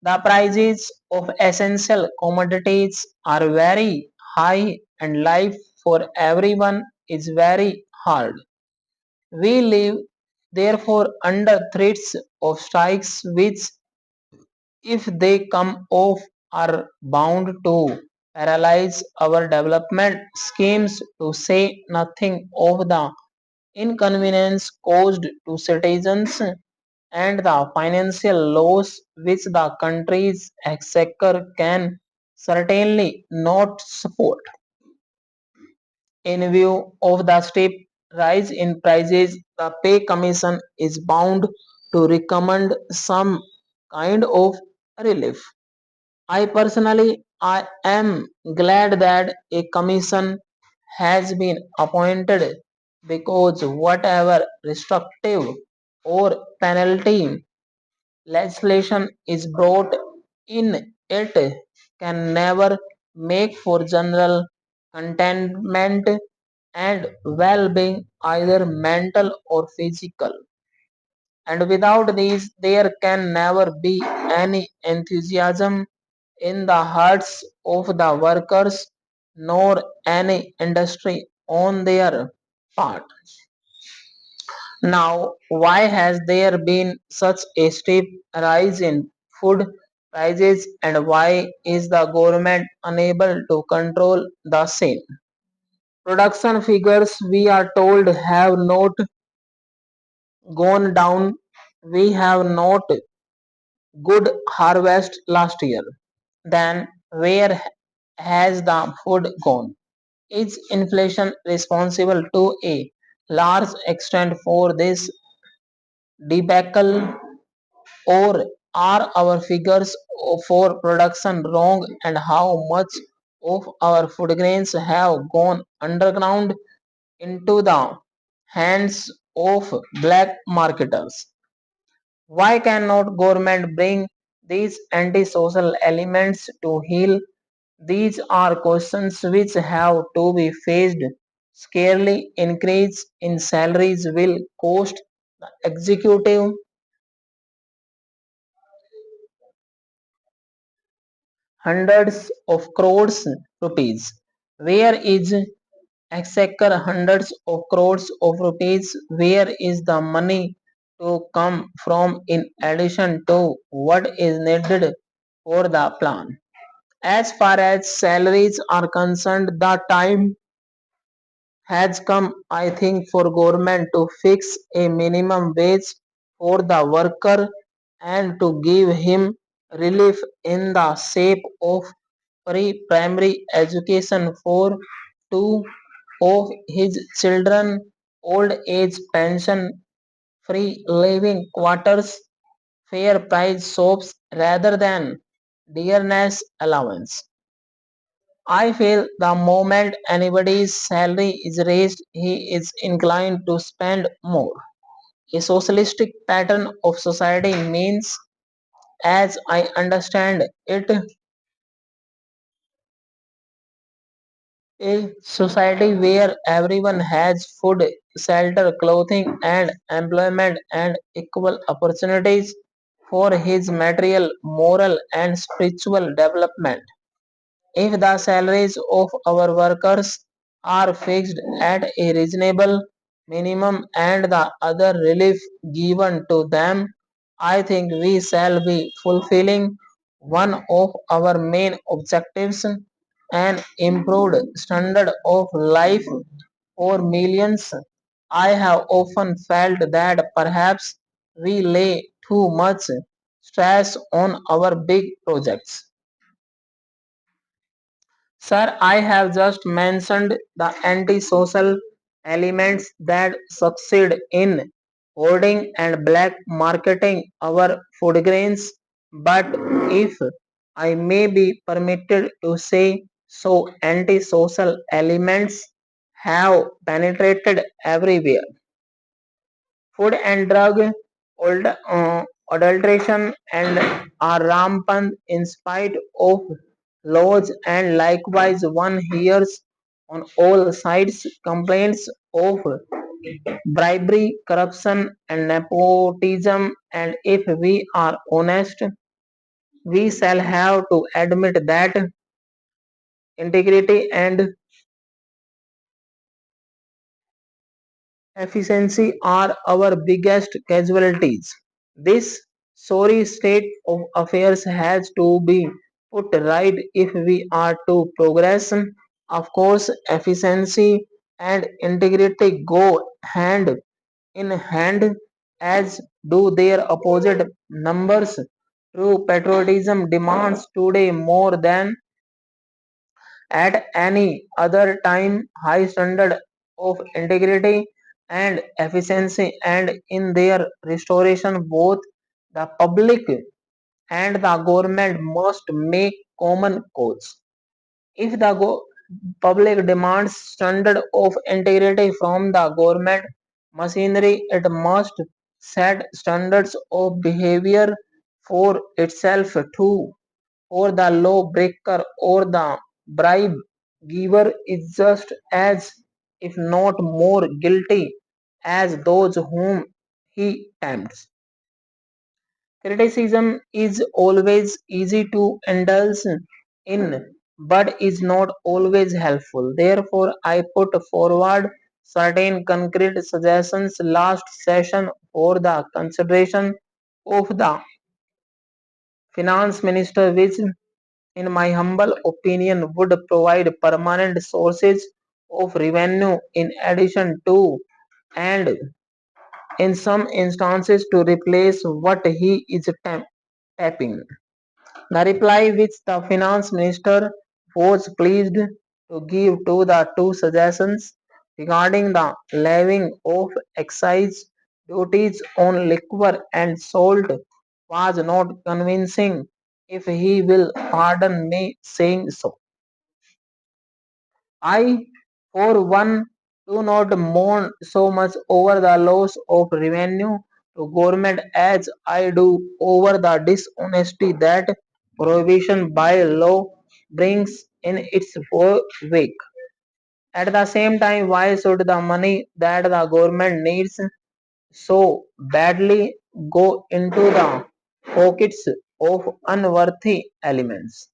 The prices of essential commodities are very high and life for everyone is very hard. We live therefore under threats of strikes which, if they come off, are bound to paralyze our development schemes, to say nothing of the inconvenience caused to citizens and the financial loss which the country's exchequer can certainly not support. In view of the steep rise in prices, the pay commission is bound to recommend some kind of relief. I am glad that a commission has been appointed, because whatever restrictive or penalty legislation is brought in, it can never make for general contentment and well-being, either mental or physical. And without these, there can never be any enthusiasm in the hearts of the workers, nor any industry on their part. Now, why has there been such a steep rise in food prices, and why is the government unable to control the same? Production figures, we are told, have not gone down. We have not good harvest last year. Then where has the food gone? Is inflation responsible to a large extent for this debacle, or are our figures for production wrong, and how much of our food grains have gone underground into the hands of black marketers? Why cannot government bring these antisocial elements to heel? These are questions which have to be faced. Scarcely increase in salaries will cost the executive hundreds of crores rupees. Where is exchequer hundreds of crores of rupees? Where is the money to come from in addition to what is needed for the plan? As far as salaries are concerned, the time has come, I think, for government to fix a minimum wage for the worker and to give him relief in the shape of free primary education for two of his children, old age pension, free living quarters, fair price shops rather than dearness allowance. I feel the moment anybody's salary is raised, he is inclined to spend more. A socialistic pattern of society means, as I understand it, a society where everyone has food, shelter, clothing, and employment, and equal opportunities for his material, moral, and spiritual development. If the salaries of our workers are fixed at a reasonable minimum and the other relief given to them, I think we shall be fulfilling one of our main objectives, an improved standard of life for millions. I have often felt that perhaps we lay too much stress on our big projects. Sir, I have just mentioned the antisocial elements that succeed in hoarding and black marketing our food grains, but if I may be permitted to say so, antisocial elements have penetrated everywhere. Food and drug adulteration and are rampant in spite of laws, and likewise one hears on all sides complaints of bribery, corruption, and nepotism. And if we are honest, We shall have to admit that integrity and efficiency are our biggest casualties. This sorry state of affairs has to be put right if we are to progress. Of course, efficiency and integrity go hand in hand, as do their opposite numbers. True patriotism demands today more than at any other time high standard of integrity and efficiency, and in their restoration both the public and the government must make common cause. If the public demands standard of integrity from the government machinery, it must set standards of behavior for itself too, or the lawbreaker or the bribe giver is just as, if not more, guilty as those whom he tempts. Criticism is always easy to indulge in, but is not always helpful. Therefore, I put forward certain concrete suggestions last session for the consideration of the finance minister, which in my humble opinion, would provide permanent sources of revenue in addition to, and in some instances to replace, what he is tapping. The reply which the finance minister was pleased to give to the two suggestions regarding the levying of excise duties on liquor and salt was not convincing, if he will pardon me saying so. I, for one, do not mourn so much over the loss of revenue to government as I do over the dishonesty that prohibition by law brings in its wake. At the same time, why should the money that the government needs so badly go into the pockets of unworthy elements?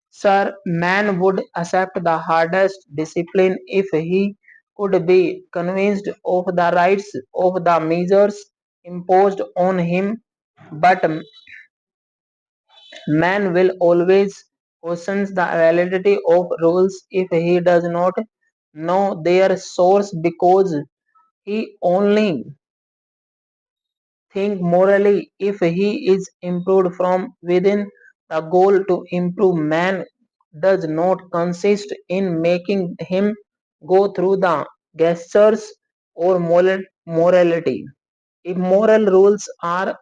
Sir, man would accept the hardest discipline if he could be convinced of the rights of the measures imposed on him, but man will always question the validity of rules if he does not know their source, because he only think morally if he is improved from within. The goal to improve man does not consist in making him go through the gestures or morality. If moral rules are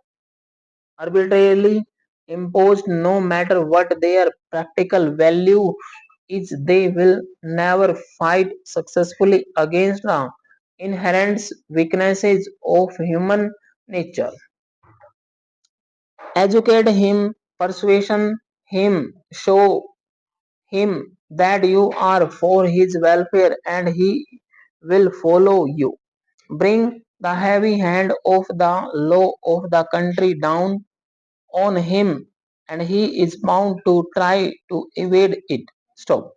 arbitrarily imposed, no matter what their practical value is, they will never fight successfully against the inherent weaknesses of human nature. Educate him, persuasion him, show him that you are for his welfare and he will follow you. Bring the heavy hand of the law of the country down on him and he is bound to try to evade it. Stop.